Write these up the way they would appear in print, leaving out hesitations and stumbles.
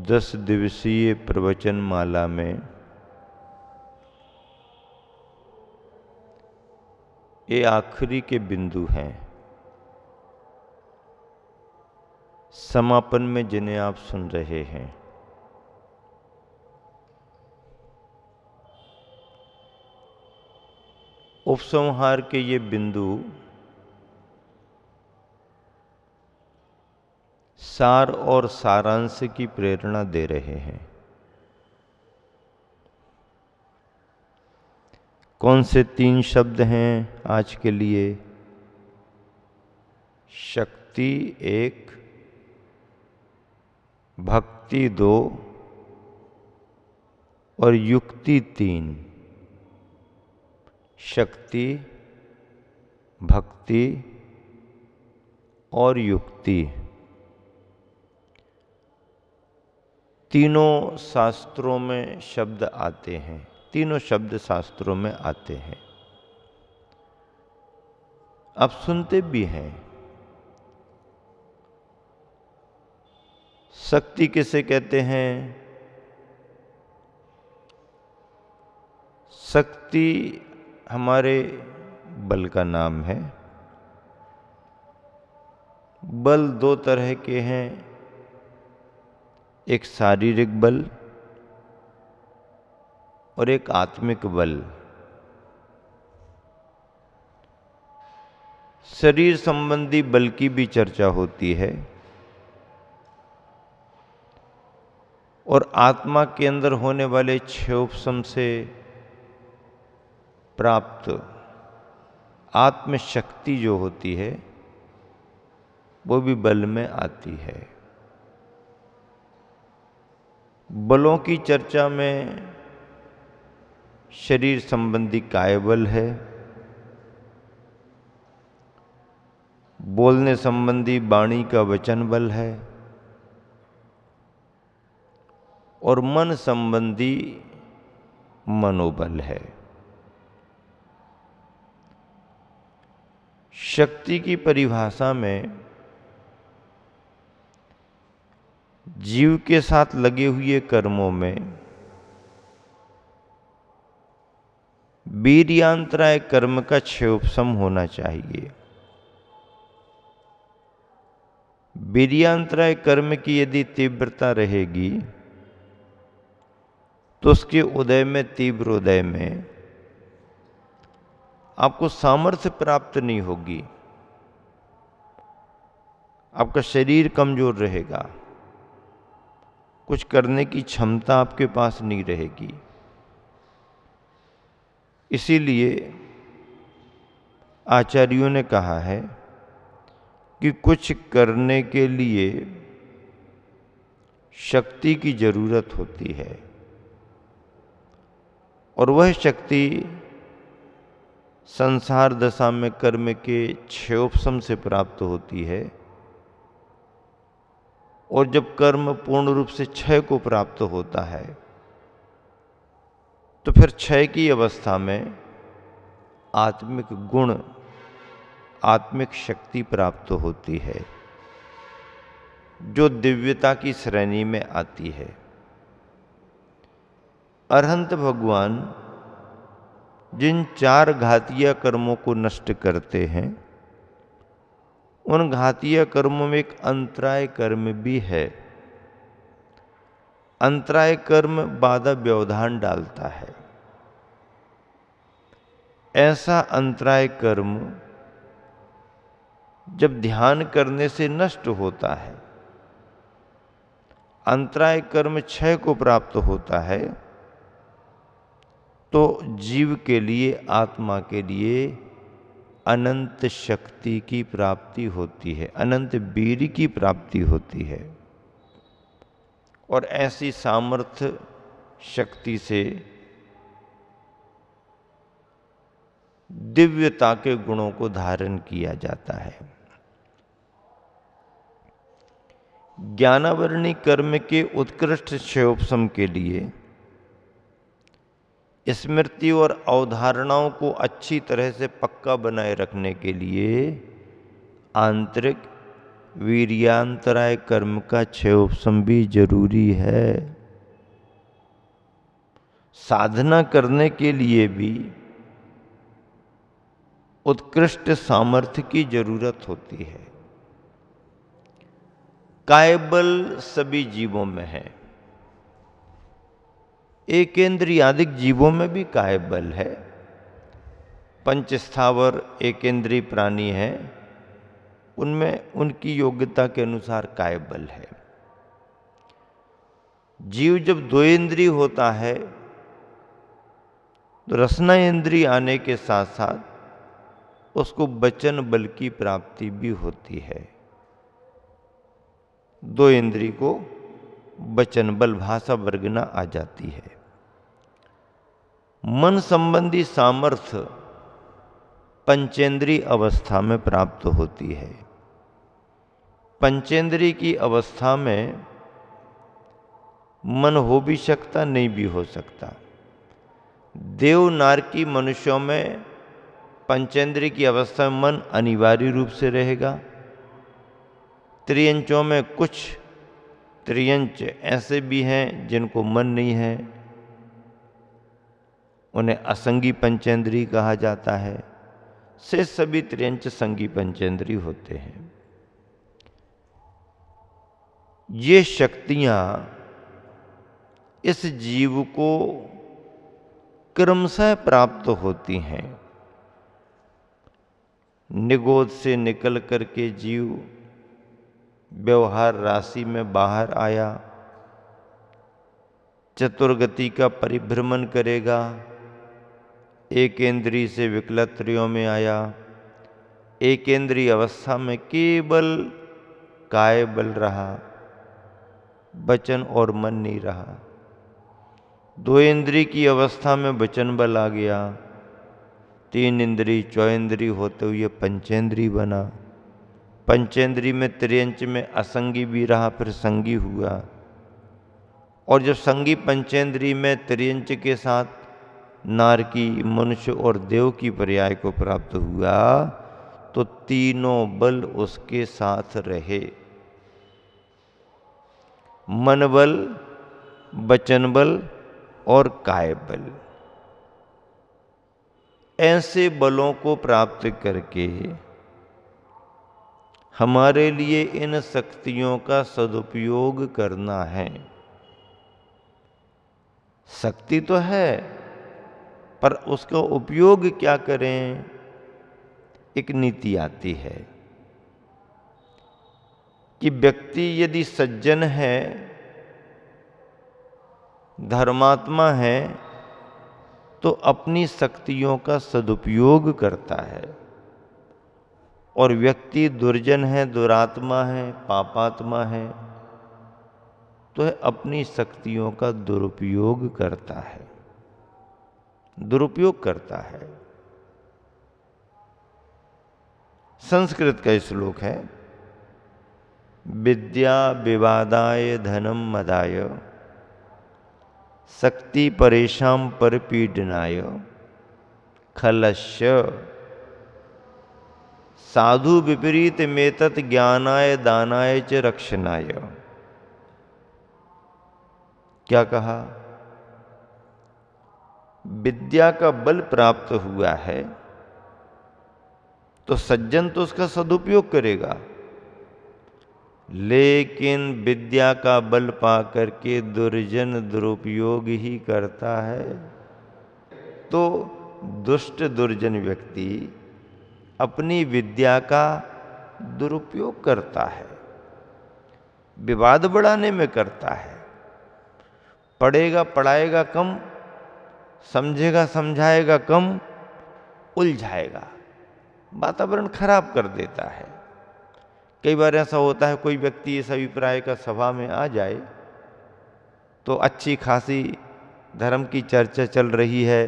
10 दिवसीय प्रवचनमाला में ये आखिरी के बिंदु हैं, समापन में जिन्हें आप सुन रहे हैं। उपसंहार के ये बिंदु सार और सारांश की प्रेरणा दे रहे हैं। कौन से 3 शब्द हैं आज के लिए? शक्ति 1, भक्ति 2 और युक्ति 3। शक्ति, भक्ति और युक्ति, तीनों शास्त्रों में शब्द आते हैं, तीनों शब्द शास्त्रों में आते हैं। आप सुनते भी हैं। शक्ति किसे कहते हैं? शक्ति हमारे बल का नाम है। बल 2 तरह के हैं, एक शारीरिक बल और एक आत्मिक बल। शरीर संबंधी बल की भी चर्चा होती है और आत्मा के अंदर होने वाले क्षोभसम से प्राप्त आत्मशक्ति जो होती है वो भी बल में आती है। बलों की चर्चा में शरीर संबंधी कायबल है, बोलने संबंधी वाणी का वचन बल है और मन संबंधी मनोबल है। शक्ति की परिभाषा में जीव के साथ लगे हुए कर्मों में वीर्यांतराय कर्म का क्षयोपशम होना चाहिए। वीर्यांतराय कर्म की यदि तीव्रता रहेगी तो उसके उदय में, तीव्र उदय में आपको सामर्थ्य प्राप्त नहीं होगी, आपका शरीर कमजोर रहेगा, कुछ करने की क्षमता आपके पास नहीं रहेगी। इसीलिए आचार्यों ने कहा है कि कुछ करने के लिए शक्ति की जरूरत होती है और वह शक्ति संसार दशा में कर्म के क्षयोपशम से प्राप्त होती है और जब कर्म पूर्ण रूप से क्षय को प्राप्त होता है तो फिर क्षय की अवस्था में आत्मिक गुण, आत्मिक शक्ति प्राप्त होती है जो दिव्यता की श्रेणी में आती है। अरहंत भगवान जिन 4 घातीय कर्मों को नष्ट करते हैं उन घातीय कर्मों में एक अंतराय कर्म भी है। अंतराय कर्म बाधा व्यवधान डालता है। ऐसा अंतराय कर्म जब ध्यान करने से नष्ट होता है, अंतराय कर्म क्षय को प्राप्त होता है, तो जीव के लिए, आत्मा के लिए अनंत शक्ति की प्राप्ति होती है, अनंत वीर्य की प्राप्ति होती है। और ऐसी सामर्थ्य शक्ति से दिव्यता के गुणों को धारण किया जाता है। ज्ञानावरणी कर्म के उत्कृष्ट क्षयोपशम के लिए स्मृति और अवधारणाओं को अच्छी तरह से पक्का बनाए रखने के लिए आंतरिक वीर्यांतराय कर्म का क्षय उपशम भी जरूरी है। साधना करने के लिए भी उत्कृष्ट सामर्थ्य की जरूरत होती है। कायबल सभी जीवों में है, एकेंद्रियादिक जीवों में भी कायबल है। पंच स्थावर एकेंद्रीय प्राणी हैं, उनमें उनकी योग्यता के अनुसार कायबल है। जीव जब दो इंद्रिय होता है तो रसना इंद्रिय आने के साथ साथ उसको वचन बल की प्राप्ति भी होती है। दो इंद्रिय को वचन बल भाषा वर्गना आ जाती है। मन संबंधी सामर्थ्य पंचेंद्रीय अवस्था में प्राप्त होती है। पंचेंद्रीय की अवस्था में मन हो भी सकता, नहीं भी हो सकता। देव नारकी मनुष्यों में पंचेंद्रिय की अवस्था में मन अनिवार्य रूप से रहेगा। त्रियंचों में कुछ त्रियंच ऐसे भी हैं जिनको मन नहीं है, उन्हें असंगी पंचेंद्रिय कहा जाता है। से सभी त्रियंच संगी पंचेंद्रिय होते हैं। ये शक्तियां इस जीव को क्रमशः प्राप्त होती हैं। निगोद से निकल करके जीव व्यवहार राशि में बाहर आया, चतुर्गति का परिभ्रमण करेगा, एक इंद्रिय से विकलत्रियों में आया, एक इंद्रिय अवस्था में केवल काय बल रहा, वचन और मन नहीं रहा। दो इंद्रिय की अवस्था में वचन बल आ गया, तीन इंद्रिय चौइंद्रिय होते हुए पंचेंद्रिय बना। पंचेंद्रिय में त्रियंच में असंगी भी रहा, फिर संगी हुआ। और जब संगी पंचेंद्रिय में त्रियंच के साथ नारकी, मनुष्य और देव की पर्याय को प्राप्त हुआ तो तीनों बल उसके साथ रहे। मन बल, वचन बल और काय बल। ऐसे बलों को प्राप्त करके हमारे लिए इन शक्तियों का सदुपयोग करना है। शक्ति तो है, पर उसका उपयोग क्या करें, एक नीति आती है कि व्यक्ति यदि सज्जन है, धर्मात्मा है, तो अपनी शक्तियों का सदुपयोग करता है। और व्यक्ति दुर्जन है, दुरात्मा है, पापात्मा है, तो अपनी शक्तियों का दुरुपयोग करता है, दुरुपयोग करता है। संस्कृत का श्लोक है, विद्या विवादाय धनम मदाय शक्ति परेशान पर पीडनाय खलस्य साधु विपरीत मेतत ज्ञानाय दानाय च रक्षणाय। क्या कहा? विद्या का बल प्राप्त हुआ है तो सज्जन तो उसका सदुपयोग करेगा, लेकिन विद्या का बल पा करके दुर्जन दुरुपयोग ही करता है। तो दुष्ट दुर्जन व्यक्ति अपनी विद्या का दुरुपयोग करता है, विवाद बढ़ाने में करता है। पढ़ेगा पढ़ाएगा कम, समझेगा समझाएगा कम, उलझाएगा, वातावरण खराब कर देता है। कई बार ऐसा होता है, कोई व्यक्ति इस अभिप्राय का सभा में आ जाए तो अच्छी खासी धर्म की चर्चा चल रही है,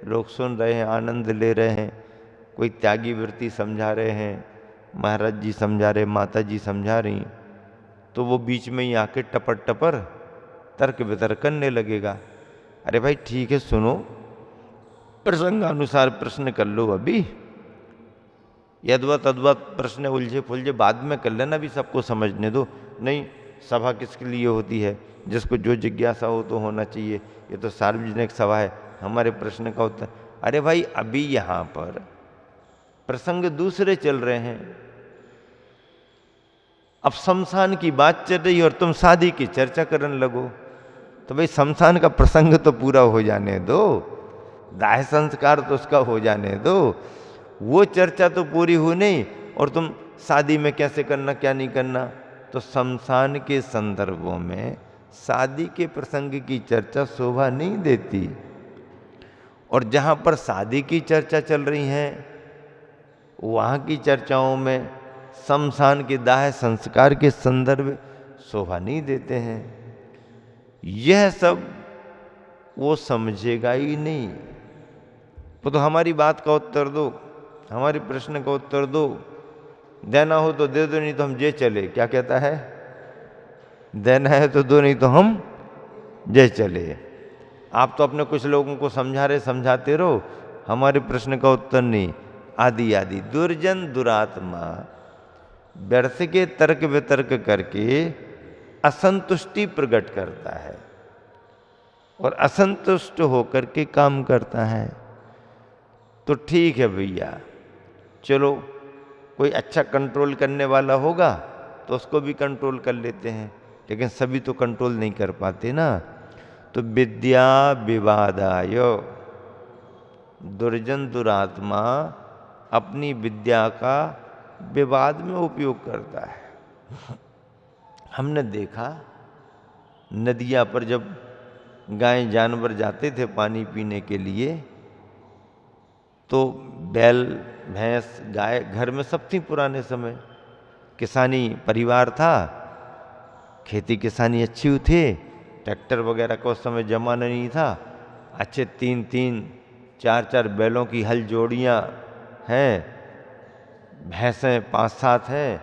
लोग सुन रहे हैं, आनंद ले रहे हैं, कोई त्यागी वृत्ति समझा रहे हैं, महाराज जी समझा रहे, माता जी समझा रही, तो वो बीच में ही आके टपर टपर तर्क वितर्क करने लगेगा। अरे भाई ठीक है, सुनो, प्रसंगानुसार प्रश्न कर लो अभी, यद्वत अद्वत प्रश्न उलझे फुलझे बाद में कर लेना, भी सबको समझने दो। नहीं, सभा किसके लिए होती है? जिसको जो जिज्ञासा हो तो होना चाहिए। ये तो सार्वजनिक सभा है, हमारे प्रश्न का उत्तर। अरे भाई, अभी यहाँ पर प्रसंग दूसरे चल रहे हैं। अब शमशान की बात चल रही है और तुम शादी की चर्चा करने लगो, तो भाई शमशान का प्रसंग तो पूरा हो जाने दो, दाह संस्कार तो उसका हो जाने दो। वो चर्चा तो पूरी हुई नहीं, और तुम शादी में कैसे करना क्या नहीं करना। तो शमशान के संदर्भों में शादी के प्रसंग की चर्चा शोभा नहीं देती। और जहाँ पर शादी की चर्चा चल रही है, वहाँ की चर्चाओं में शमशान के दाह संस्कार के संदर्भ शोभा नहीं देते हैं। यह सब वो समझेगा ही नहीं। वो तो हमारी बात का उत्तर दो, हमारे प्रश्न का उत्तर दो, देना हो तो दे दो, नहीं तो हम जे चले। क्या कहता है? देना है तो दो, नहीं तो हम जे चले। आप तो अपने कुछ लोगों को समझा रहे, समझाते रहो, हमारे प्रश्न का उत्तर नहीं। आदि आदि दुर्जन दुरात्मा व्यर्थ के तर्क वितर्क करके असंतुष्टि प्रकट करता है और असंतुष्ट होकर के काम करता है। तो ठीक है भैया, चलो कोई अच्छा कंट्रोल करने वाला होगा तो उसको भी कंट्रोल कर लेते हैं, लेकिन सभी तो कंट्रोल नहीं कर पाते ना। तो विद्या विवादाय, दुर्जन दुरात्मा अपनी विद्या का विवाद में उपयोग करता है। हमने देखा नदिया पर जब गाय जानवर जाते थे पानी पीने के लिए, तो बैल भैंस गाय घर में सब थी। पुराने समय किसानी परिवार था, खेती किसानी अच्छी थी, ट्रैक्टर वगैरह का उस समय जमाना नहीं था। अच्छे 3-3 4-4 बैलों की हल जोड़ियाँ हैं, भैंसें 5-7 हैं,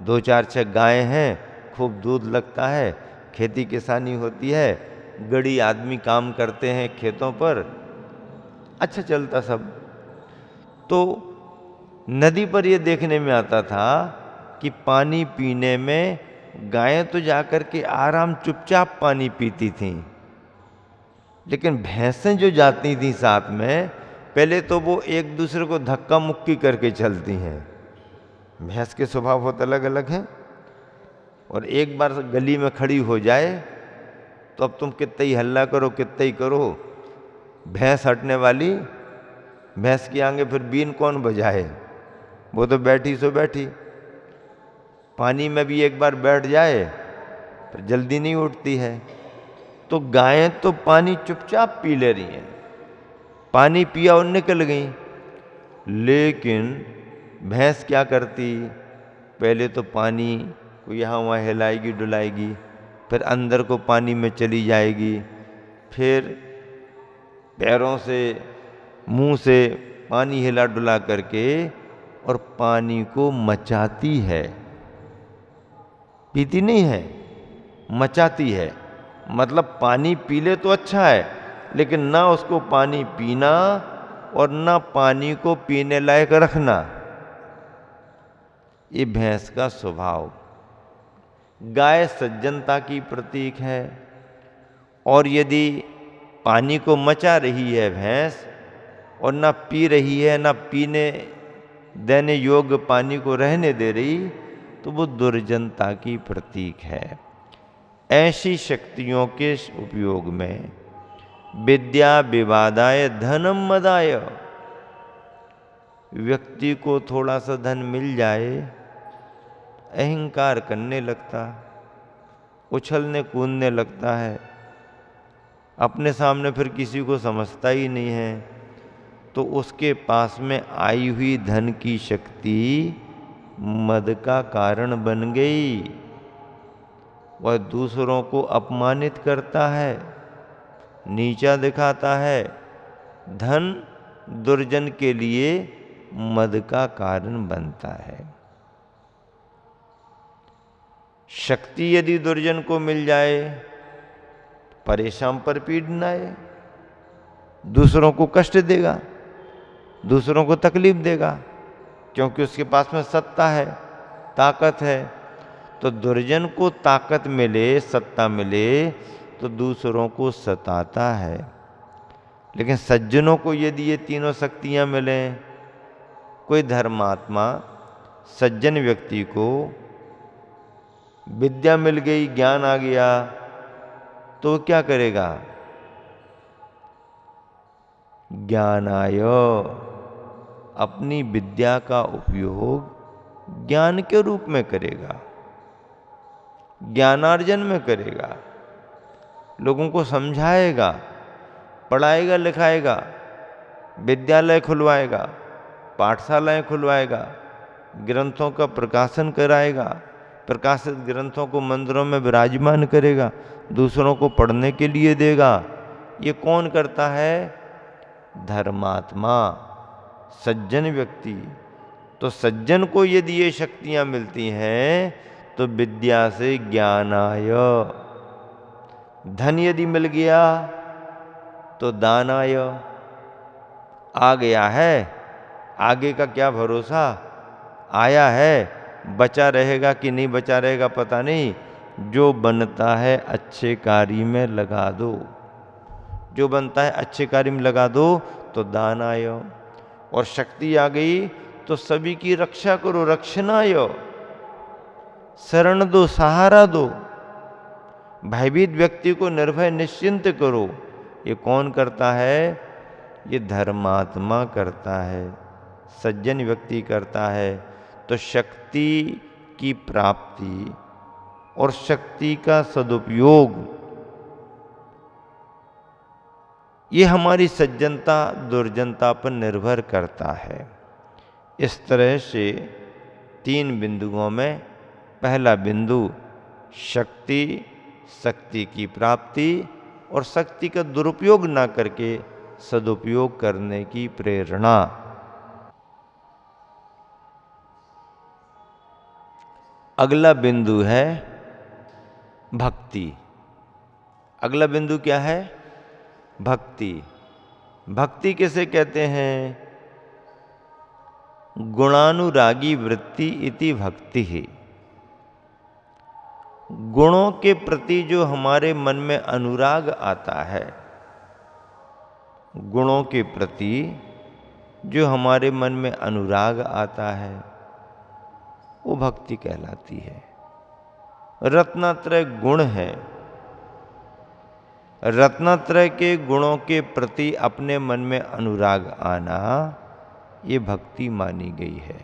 2-4-6 गायें हैं, खूब दूध लगता है, खेती किसानी होती है, गड़ी आदमी काम करते हैं खेतों पर, अच्छा चलता सब। तो नदी पर ये देखने में आता था कि पानी पीने में गायें तो जाकर के आराम चुपचाप पानी पीती थीं, लेकिन भैंसें जो जाती थीं साथ में, पहले तो वो एक दूसरे को धक्का मुक्की करके चलती हैं। भैंस के स्वभाव बहुत अलग अलग हैं, और एक बार गली में खड़ी हो जाए तो अब तुम कितना ही हल्ला करो, कितना ही करो, भैंस हटने वाली। भैंस की आगे फिर बीन कौन बजाए, वो तो बैठी सो बैठी। पानी में भी एक बार बैठ जाए फिर जल्दी नहीं उठती है। तो गायें तो पानी चुपचाप पी ले रही हैं, पानी पिया और निकल गई। लेकिन भैंस क्या करती, पहले तो पानी को यहाँ वहाँ हिलाएगी डुलाएगी, फिर अंदर को पानी में चली जाएगी, फिर पैरों से मुंह से पानी हिला डुला करके और पानी को मचाती है। पीती नहीं है, मचाती है। मतलब पानी पी ले तो अच्छा है, लेकिन ना उसको पानी पीना और ना पानी को पीने लायक रखना, ये भैंस का स्वभाव। गाय सज्जनता की प्रतीक है, और यदि पानी को मचा रही है भैंस और ना पी रही है, ना पीने देने योग्य पानी को रहने दे रही, तो वो दुर्जनता की प्रतीक है। ऐसी शक्तियों के उपयोग में विद्या विवादाय धनम मदाय, व्यक्ति को थोड़ा सा धन मिल जाए अहंकार करने लगता, उछलने कूदने लगता है, अपने सामने फिर किसी को समझता ही नहीं है। तो उसके पास में आई हुई धन की शक्ति मद का कारण बन गई। वह दूसरों को अपमानित करता है, नीचा दिखाता है। धन दुर्जन के लिए मद का कारण बनता है। शक्ति यदि दुर्जन को मिल जाए, परेशान पर पीड़नाए, दूसरों को कष्ट देगा, दूसरों को तकलीफ देगा। क्योंकि उसके पास में सत्ता है, ताकत है। तो दुर्जन को ताकत मिले, सत्ता मिले तो दूसरों को सताता है। लेकिन सज्जनों को यदि ये तीनों शक्तियां मिलें, कोई धर्मात्मा सज्जन व्यक्ति को विद्या मिल गई, ज्ञान आ गया, तो क्या करेगा? ज्ञानाय, अपनी विद्या का उपयोग ज्ञान के रूप में करेगा, ज्ञानार्जन में करेगा, लोगों को समझाएगा, पढ़ाएगा, लिखाएगा, विद्यालय खुलवाएगा, पाठशालाएं खुलवाएगा, ग्रंथों का प्रकाशन कराएगा, प्रकाशित ग्रंथों को मंदिरों में विराजमान करेगा, दूसरों को पढ़ने के लिए देगा। ये कौन करता है? धर्मात्मा, सज्जन व्यक्ति। तो सज्जन को यदि ये शक्तियां मिलती हैं तो विद्या से ज्ञानाय, धन यदि मिल गया तो दानाय। आ गया है, आगे का क्या भरोसा? आया है, बचा रहेगा कि नहीं बचा रहेगा पता नहीं। जो बनता है अच्छे कार्य में लगा दो, जो बनता है अच्छे कार्य में लगा दो तो दानाय। और शक्ति आ गई तो सभी की रक्षा करो, रक्षणाय, शरण दो, सहारा दो, भयभीत व्यक्ति को निर्भय निश्चिंत करो। ये कौन करता है? ये धर्मात्मा करता है, सज्जन व्यक्ति करता है। तो शक्ति की प्राप्ति और शक्ति का सदुपयोग, ये हमारी सज्जनता दुर्जनता पर निर्भर करता है। इस तरह से 3 बिंदुओं में पहला बिंदु शक्ति, शक्ति की प्राप्ति और शक्ति का दुरुपयोग ना करके सदुपयोग करने की प्रेरणा। अगला बिंदु है भक्ति। अगला बिंदु क्या है? भक्ति। भक्ति किसे कहते हैं? गुणानुरागी वृत्ति इति भक्ति है। गुणों के प्रति जो हमारे मन में अनुराग आता है, गुणों के प्रति जो हमारे मन में अनुराग आता है, वो भक्ति कहलाती है। रत्नत्रय गुण है, रत्नत्रय के गुणों के प्रति अपने मन में अनुराग आना, ये भक्ति मानी गई है।